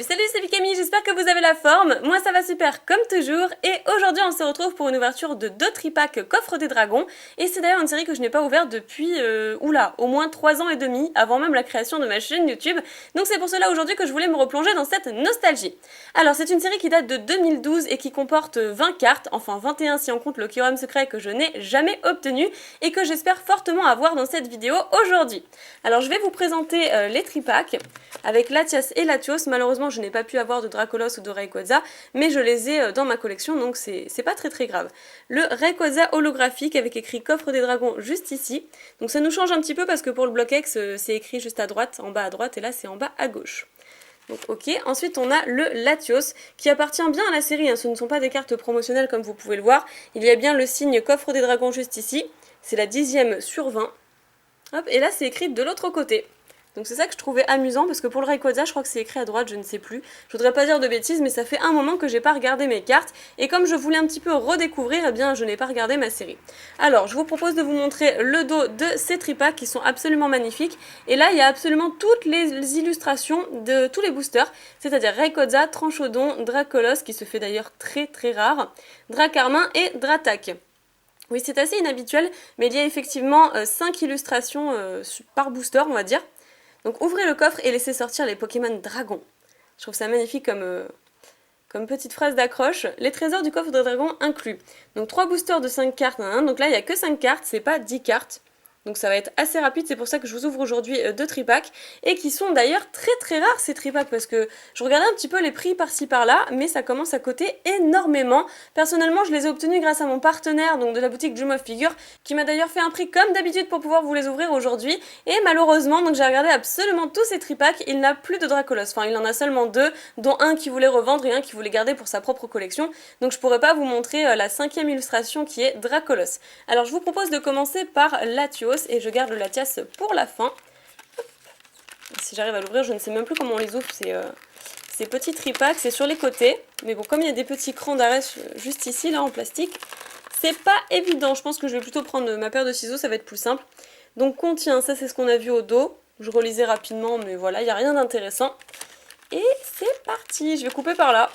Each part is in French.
Salut, c'est Camille, j'espère que vous avez la forme. Moi ça va super comme toujours et aujourd'hui on se retrouve pour une ouverture de 2 tripacks Coffre des Dragons et c'est d'ailleurs une série que je n'ai pas ouverte depuis, au moins 3 ans et demi avant même la création de ma chaîne YouTube. Donc c'est pour cela aujourd'hui que je voulais me replonger dans cette nostalgie. Alors c'est une série qui date de 2012 et qui comporte 20 cartes, enfin 21 si on compte le Kyurem secret que je n'ai jamais obtenu et que j'espère fortement avoir dans cette vidéo aujourd'hui. Alors je vais vous présenter les tripacks avec Latias et Latios. Malheureusement je n'ai pas pu avoir de Dracolos ou de Rayquaza, mais je les ai dans ma collection donc c'est pas très grave. Le Rayquaza holographique avec écrit Coffre des Dragons juste ici, donc ça nous change un petit peu parce que pour le bloc X c'est écrit juste à droite, en bas à droite et là c'est en bas à gauche. Donc ok, ensuite on a le Latios qui appartient bien à la série, hein. Ce ne sont pas des cartes promotionnelles comme vous pouvez le voir, il y a bien le signe Coffre des Dragons juste ici, c'est la 10e sur 20. Hop, et là c'est écrit de l'autre côté. Donc c'est ça que je trouvais amusant parce que pour le Rayquaza je crois que c'est écrit à droite, je ne sais plus. Je voudrais pas dire de bêtises mais ça fait un moment que j'ai pas regardé mes cartes et comme je voulais un petit peu redécouvrir, eh bien je n'ai pas regardé ma série. Alors je vous propose de vous montrer le dos de ces tripacks qui sont absolument magnifiques et là il y a absolument toutes les illustrations de tous les boosters, c'est-à-dire Rayquaza, Tranchodon, Dracolos qui se fait d'ailleurs très rare, Dracarmin et Dratak. Oui, c'est assez inhabituel, mais il y a effectivement 5 illustrations par booster, on va dire. Donc ouvrez le coffre et laissez sortir les Pokémon Dragon. Je trouve ça magnifique comme petite phrase d'accroche. Les trésors du coffre de dragon inclus. Donc 3 boosters de 5 cartes, donc là il n'y a que 5 cartes, c'est pas 10 cartes. Donc ça va être assez rapide, c'est pour ça que je vous ouvre aujourd'hui 2 tripacks, et qui sont d'ailleurs très rares ces tripacks, parce que je regardais un petit peu les prix par-ci par-là, mais ça commence à coter énormément. Personnellement, je les ai obtenus grâce à mon partenaire, donc de la boutique Dream of Figure, qui m'a d'ailleurs fait un prix comme d'habitude pour pouvoir vous les ouvrir aujourd'hui, et malheureusement, donc j'ai regardé absolument tous ces tripacks, il n'a plus de Dracolos, enfin il en a seulement 2, dont un qui voulait revendre et un qui voulait garder pour sa propre collection, donc je pourrais pas vous montrer la 5e illustration qui est Dracolos. Alors je vous propose de commencer par Latios, et je garde le Latias pour la fin. Si j'arrive à l'ouvrir, je ne sais même plus comment on les ouvre, ces petits tripacks, c'est sur les côtés. Mais bon, comme il y a des petits crans d'arrêt juste ici, là, en plastique, c'est pas évident. Je pense que je vais plutôt prendre ma paire de ciseaux, ça va être plus simple. Donc contient, ça c'est ce qu'on a vu au dos. Je relisais rapidement, mais voilà, il n'y a rien d'intéressant. Et c'est parti, je vais couper par là.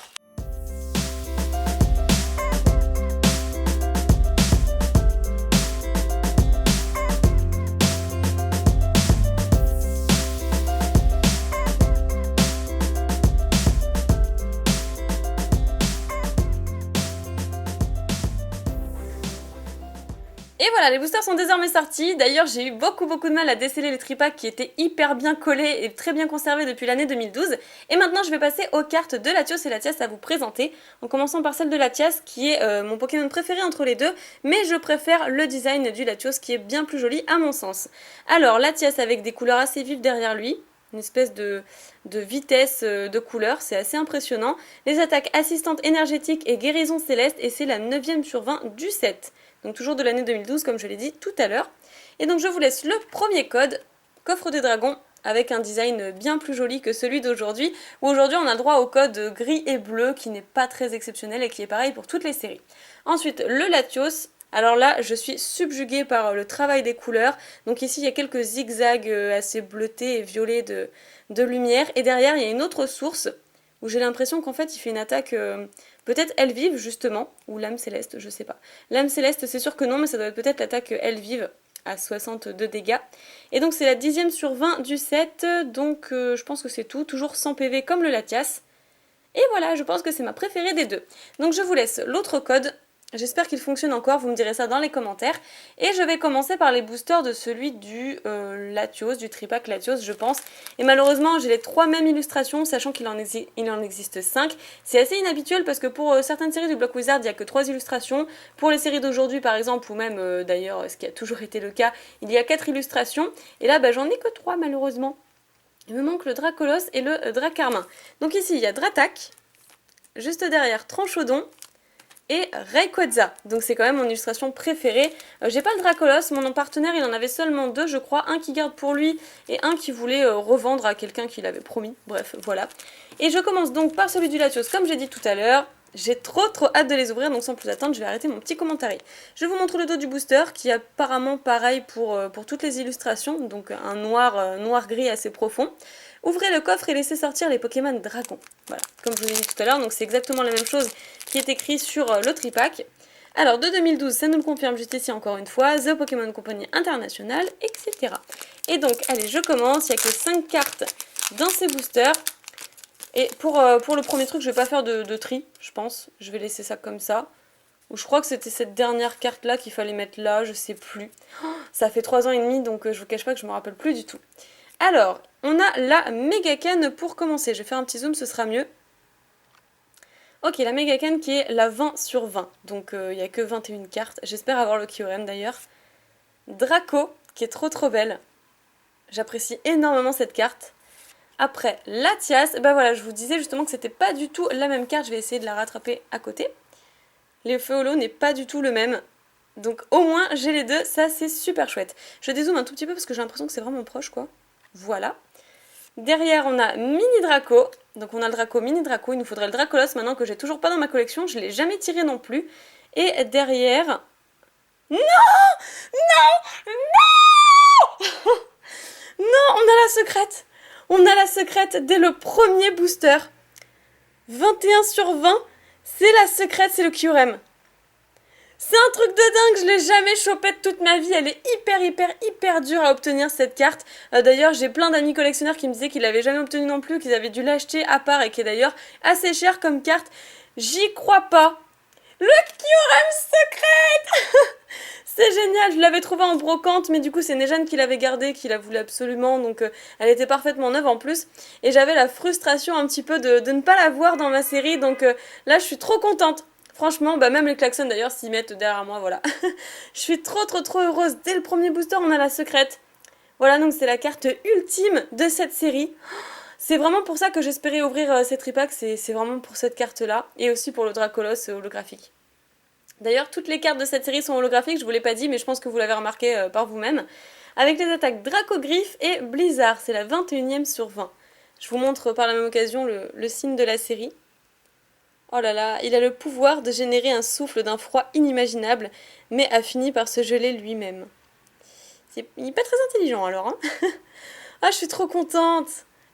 Et voilà, les boosters sont désormais sortis. D'ailleurs, j'ai eu beaucoup de mal à déceler les tripacks qui étaient hyper bien collés et très bien conservés depuis l'année 2012. Et maintenant, je vais passer aux cartes de Latios et Latias à vous présenter. En commençant par celle de Latias, qui est mon Pokémon préféré entre les deux. Mais je préfère le design du Latios, qui est bien plus joli à mon sens. Alors, Latias avec des couleurs assez vives derrière lui. Une espèce de vitesse de couleur, c'est assez impressionnant. Les attaques assistantes énergétiques et guérison céleste, et c'est la 9e sur 20 du set. Donc toujours de l'année 2012 comme je l'ai dit tout à l'heure. Et donc je vous laisse le premier code, Coffre des Dragons, avec un design bien plus joli que celui d'aujourd'hui, où aujourd'hui on a le droit au code gris et bleu qui n'est pas très exceptionnel et qui est pareil pour toutes les séries. Ensuite le Latios. Alors là, je suis subjuguée par le travail des couleurs. Donc ici, il y a quelques zigzags assez bleutés et violets de lumière. Et derrière, il y a une autre source où j'ai l'impression qu'en fait, il fait une attaque peut-être elle vive justement, ou l'âme céleste, je sais pas. L'âme céleste, c'est sûr que non, mais ça doit être peut-être l'attaque elle vive à 62 dégâts. Et donc c'est la 10e sur 20 du set, donc je pense que c'est tout. Toujours 100 PV comme le Latias. Et voilà, je pense que c'est ma préférée des deux. Donc je vous laisse l'autre code. J'espère qu'il fonctionne encore, vous me direz ça dans les commentaires. Et je vais commencer par les boosters de celui du Latios, du tripack Latios, je pense. Et malheureusement, j'ai les 3 mêmes illustrations, sachant qu'il en existe 5. C'est assez inhabituel parce que pour certaines séries du Block Wizard, il n'y a que 3 illustrations. Pour les séries d'aujourd'hui, par exemple, ou même d'ailleurs, ce qui a toujours été le cas, il y a 4 illustrations. Et là, j'en ai que 3 malheureusement. Il me manque le Dracolos et le Dracarmin. Donc ici, il y a Dratak, juste derrière Tranchodon, et Rayquaza, donc c'est quand même mon illustration préférée. J'ai pas le Dracolos, mon partenaire il en avait seulement 2 je crois, un qui garde pour lui et un qui voulait revendre à quelqu'un qui l'avait promis, bref voilà. Et je commence donc par celui du Latios comme j'ai dit tout à l'heure. J'ai trop hâte de les ouvrir, donc sans plus attendre je vais arrêter mon petit commentaire. Je vous montre le dos du booster qui est apparemment pareil pour toutes les illustrations, donc un noir gris assez profond. Ouvrez le coffre et laissez sortir les Pokémon Dragon. Voilà, comme je vous l'ai dit tout à l'heure, donc c'est exactement la même chose qui est écrit sur le tripack. Alors, de 2012, ça nous le confirme juste ici encore une fois, The Pokémon Company International, etc. Et donc, allez, je commence, il n'y a que 5 cartes dans ces boosters. Et pour le premier truc, je vais pas faire de tri, je pense. Je vais laisser ça comme ça. Ou je crois que c'était cette dernière carte-là qu'il fallait mettre là, je sais plus. Oh, ça fait 3 ans et demi, donc je vous cache pas que je me rappelle plus du tout. Alors, on a la Megacan pour commencer. Je vais faire un petit zoom, ce sera mieux. Ok, la Megacan qui est la 20 sur 20. Donc il n'y a que 21 cartes. J'espère avoir le Kyurem d'ailleurs. Draco, qui est trop belle. J'apprécie énormément cette carte. Après, Latias, bah voilà, je vous disais justement que c'était pas du tout la même carte. Je vais essayer de la rattraper à côté. L'effet holo n'est pas du tout le même. Donc au moins j'ai les deux, ça c'est super chouette. Je dézoome un tout petit peu parce que j'ai l'impression que c'est vraiment proche quoi. Voilà. Derrière on a Mini Draco. Donc on a le Draco, Mini Draco. Il nous faudrait le Dracolos maintenant que j'ai toujours pas dans ma collection. Je l'ai jamais tiré non plus. Et derrière... Non! Non! Non! Non, on a la secrète. On a la secrète dès le premier booster. 21 sur 20. C'est la secrète, c'est le Kyurem. C'est un truc de dingue, je l'ai jamais chopé de toute ma vie. Elle est hyper dure à obtenir cette carte. D'ailleurs, j'ai plein d'amis collectionneurs qui me disaient qu'ils l'avaient jamais obtenue non plus, qu'ils avaient dû l'acheter à part et qui est d'ailleurs assez cher comme carte. J'y crois pas. Le Kyurem secrète. C'est génial, je l'avais trouvé en brocante, mais du coup c'est Nejane qui l'avait gardée, qui la voulait absolument, donc elle était parfaitement neuve en plus. Et j'avais la frustration un petit peu de ne pas la voir dans ma série, donc là je suis trop contente. Franchement, bah même les klaxons d'ailleurs s'y mettent derrière moi, voilà. Je suis trop heureuse. Dès le premier booster, on a la secrète. Voilà, donc c'est la carte ultime de cette série. C'est vraiment pour ça que j'espérais ouvrir ces tripacks, c'est vraiment pour cette carte-là. Et aussi pour le Dracolos holographique. D'ailleurs, toutes les cartes de cette série sont holographiques, je vous l'ai pas dit, mais je pense que vous l'avez remarqué par vous-même. Avec les attaques Dracogriffe et Blizzard, c'est la 21e sur 20. Je vous montre par la même occasion le signe de la série. Oh là là, il a le pouvoir de générer un souffle d'un froid inimaginable, mais a fini par se geler lui-même. Il n'est pas très intelligent alors, hein. Ah, je suis trop contente.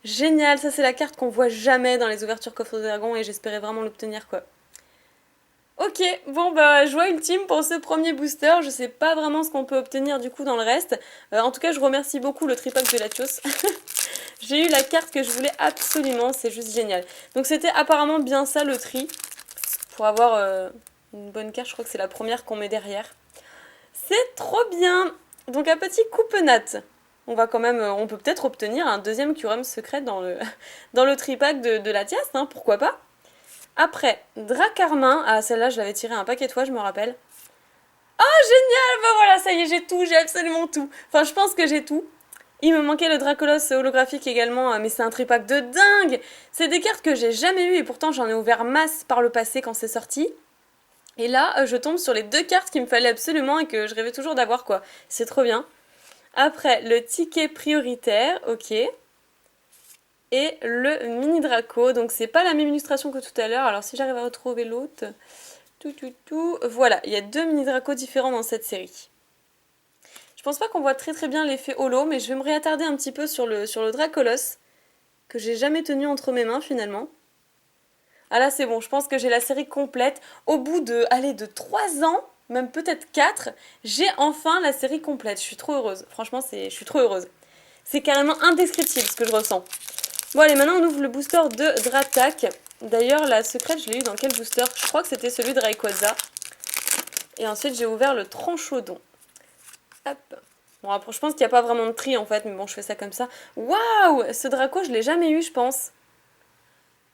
Génial, ça c'est la carte qu'on voit jamais dans les ouvertures Coffre de Dragon et j'espérais vraiment l'obtenir quoi. Ok, bon bah joie ultime pour ce premier booster, je sais pas vraiment ce qu'on peut obtenir du coup dans le reste. En tout cas je remercie beaucoup le tripack de Latios. J'ai eu la carte que je voulais absolument, c'est juste génial. Donc c'était apparemment bien ça le tri, pour avoir une bonne carte, je crois que c'est la première qu'on met derrière. C'est trop bien. Donc un petit coupenat. On peut peut-être obtenir un deuxième Kyurem secret dans le tripack de Latias, hein, pourquoi pas. Après, Dracarmin. Ah, celle-là, je l'avais tirée un paquet de fois, je me rappelle. Oh, génial! Bah voilà, ça y est, j'ai tout, j'ai absolument tout. Enfin, je pense que j'ai tout. Il me manquait le Dracolos holographique également, mais c'est un tripack de dingue! C'est des cartes que j'ai jamais eues et pourtant j'en ai ouvert masse par le passé quand c'est sorti. Et là, je tombe sur les deux cartes qu'il me fallait absolument et que je rêvais toujours d'avoir, quoi. C'est trop bien. Après, le ticket prioritaire, ok. Et le mini Draco, donc c'est pas la même illustration que tout à l'heure, alors si j'arrive à retrouver l'autre, voilà, il y a deux mini Draco différents dans cette série. Je pense pas qu'on voit très bien l'effet holo, mais je vais me réattarder un petit peu sur le Dracolos, que j'ai jamais tenu entre mes mains finalement. Ah là c'est bon, je pense que j'ai la série complète, au bout de 3 ans, même peut-être 4, j'ai enfin la série complète, je suis trop heureuse, franchement je suis trop heureuse. C'est carrément indescriptible ce que je ressens. Bon allez, maintenant on ouvre le booster de Dratak. D'ailleurs la secrète je l'ai eu dans quel booster? Je crois que c'était celui de Rayquaza. Et ensuite j'ai ouvert le Tranchodon. Hop. Bon après je pense qu'il n'y a pas vraiment de tri en fait, mais bon je fais ça comme ça. Waouh! Ce Draco je l'ai jamais eu je pense.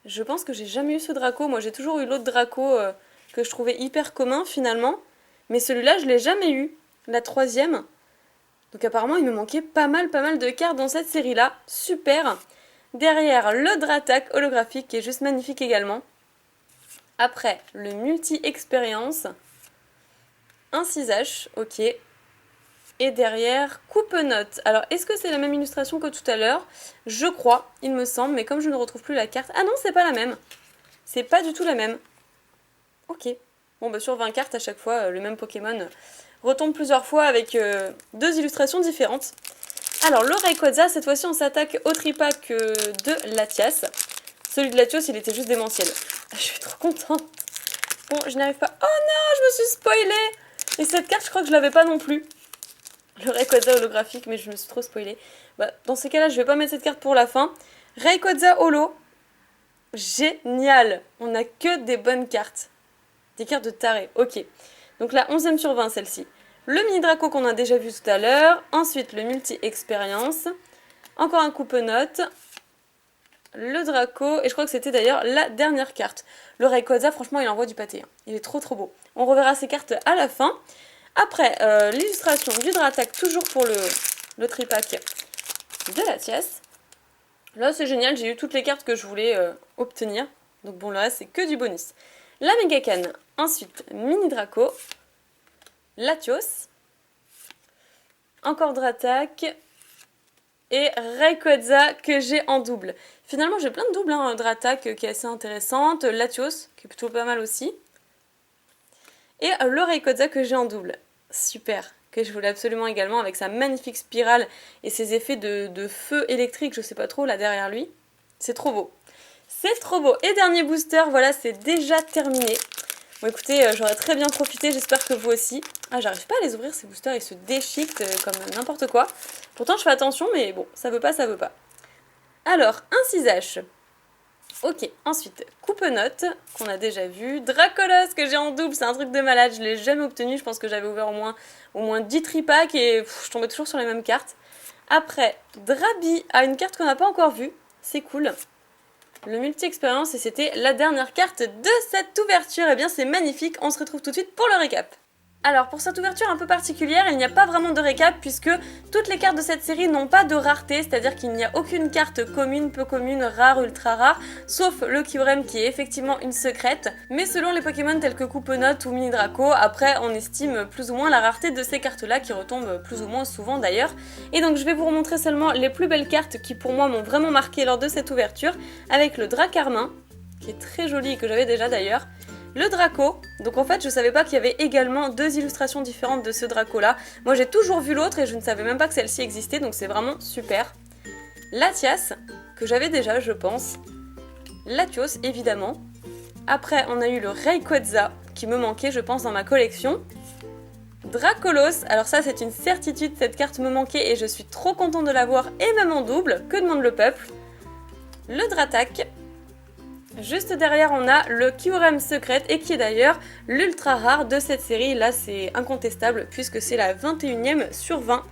Je pense que j'ai jamais eu ce Draco. Moi j'ai toujours eu l'autre Draco que je trouvais hyper commun finalement. Mais celui-là je l'ai jamais eu. La 3e. Donc apparemment il me manquait pas mal de cartes dans cette série là. Super! Derrière, le Dratak holographique qui est juste magnifique également. Après, le multi-expérience. Un 6H, ok. Et derrière, coupe-note. Alors, est-ce que c'est la même illustration que tout à l'heure? Je crois, il me semble, mais comme je ne retrouve plus la carte... Ah non, c'est pas la même. C'est pas du tout la même. Ok. Bon, bah sur 20 cartes, à chaque fois, le même Pokémon retombe plusieurs fois avec deux illustrations différentes. Alors le Rayquaza, cette fois-ci on s'attaque au tripack de Latias. Celui de Latios, il était juste démentiel. Je suis trop contente. Bon, je n'arrive pas... Oh non, je me suis spoilée. Et cette carte, je crois que je l'avais pas non plus. Le Rayquaza holographique, mais je me suis trop spoilée. Bah, dans ces cas-là, je vais pas mettre cette carte pour la fin. Rayquaza holo. Génial. On a que des bonnes cartes. Des cartes de taré. Ok. Donc la 11e sur 20, celle-ci. Le mini Draco qu'on a déjà vu tout à l'heure. Ensuite, le multi-expérience. Encore un coupe-note. Le Draco. Et je crois que c'était d'ailleurs la dernière carte. Le Rayquaza, franchement, il envoie du pâté. Hein. Il est trop trop beau. On reverra ces cartes à la fin. Après, l'illustration du Dratak, toujours pour le tripack de Latias. Là, c'est génial, j'ai eu toutes les cartes que je voulais obtenir. Donc bon, le reste, c'est que du bonus. La Mégacane, ensuite, Mini Draco, Latios, encore Dratak, et Rayquaza que j'ai en double. Finalement, j'ai plein de doubles, hein, Dratak qui est assez intéressante, Latios, qui est plutôt pas mal aussi, et le Rayquaza que j'ai en double. Super, que je voulais absolument également avec sa magnifique spirale et ses effets de feu électrique, je sais pas trop, là derrière lui. C'est trop beau. C'est trop beau. Et dernier booster, voilà, c'est déjà terminé. Bon écoutez, j'aurais très bien profité, j'espère que vous aussi. Ah, j'arrive pas à les ouvrir ces boosters, ils se déchiquetent comme n'importe quoi. Pourtant je fais attention, mais bon, ça veut pas, ça veut pas. Alors, un 6H. Ok, ensuite, coupe-note, qu'on a déjà vu. Dracolos, que j'ai en double, c'est un truc de malade, je l'ai jamais obtenu. Je pense que j'avais ouvert au moins 10 tripacks et je tombais toujours sur les mêmes cartes. Après, Drabi a une carte qu'on n'a pas encore vue, c'est cool. Le multi-expérience, et c'était la dernière carte de cette ouverture. Et bien c'est magnifique, on se retrouve tout de suite pour le récap. Alors pour cette ouverture un peu particulière, il n'y a pas vraiment de récap puisque toutes les cartes de cette série n'ont pas de rareté, c'est-à-dire qu'il n'y a aucune carte commune, peu commune, rare, ultra rare, sauf le Kyurem qui est effectivement une secrète, mais selon les Pokémon tels que Coupe-Note ou Mini Draco, après on estime plus ou moins la rareté de ces cartes-là qui retombent plus ou moins souvent d'ailleurs. Et donc je vais vous remontrer seulement les plus belles cartes qui pour moi m'ont vraiment marqué lors de cette ouverture, avec le Dracarmin, qui est très joli et que j'avais déjà d'ailleurs, le Draco, donc en fait je savais pas qu'il y avait également deux illustrations différentes de ce Draco là. Moi j'ai toujours vu l'autre et je ne savais même pas que celle-ci existait, donc c'est vraiment super. Latias, que j'avais déjà je pense. Latios évidemment. Après on a eu le Rayquaza, qui me manquait je pense dans ma collection. Dracolos, alors ça c'est une certitude, cette carte me manquait et je suis trop contente de l'avoir et même en double, que demande le peuple. Le Dratak. Juste derrière, on a le Kyurem secrète et qui est d'ailleurs l'ultra rare de cette série. Là, c'est incontestable puisque c'est la 21e sur 20.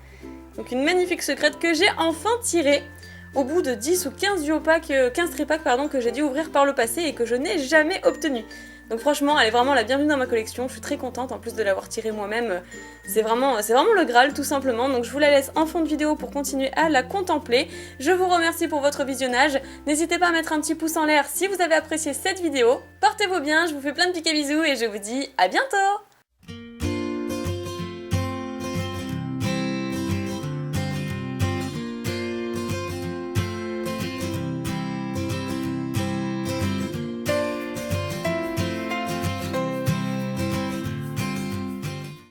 Donc une magnifique secrète que j'ai enfin tirée au bout de 10 ou 15 tripacks que j'ai dû ouvrir par le passé et que je n'ai jamais obtenu. Donc franchement, elle est vraiment la bienvenue dans ma collection, je suis très contente en plus de l'avoir tirée moi-même. C'est vraiment le Graal tout simplement, donc je vous la laisse en fond de vidéo pour continuer à la contempler. Je vous remercie pour votre visionnage, n'hésitez pas à mettre un petit pouce en l'air si vous avez apprécié cette vidéo. Portez-vous bien, je vous fais plein de piquets bisous et je vous dis à bientôt!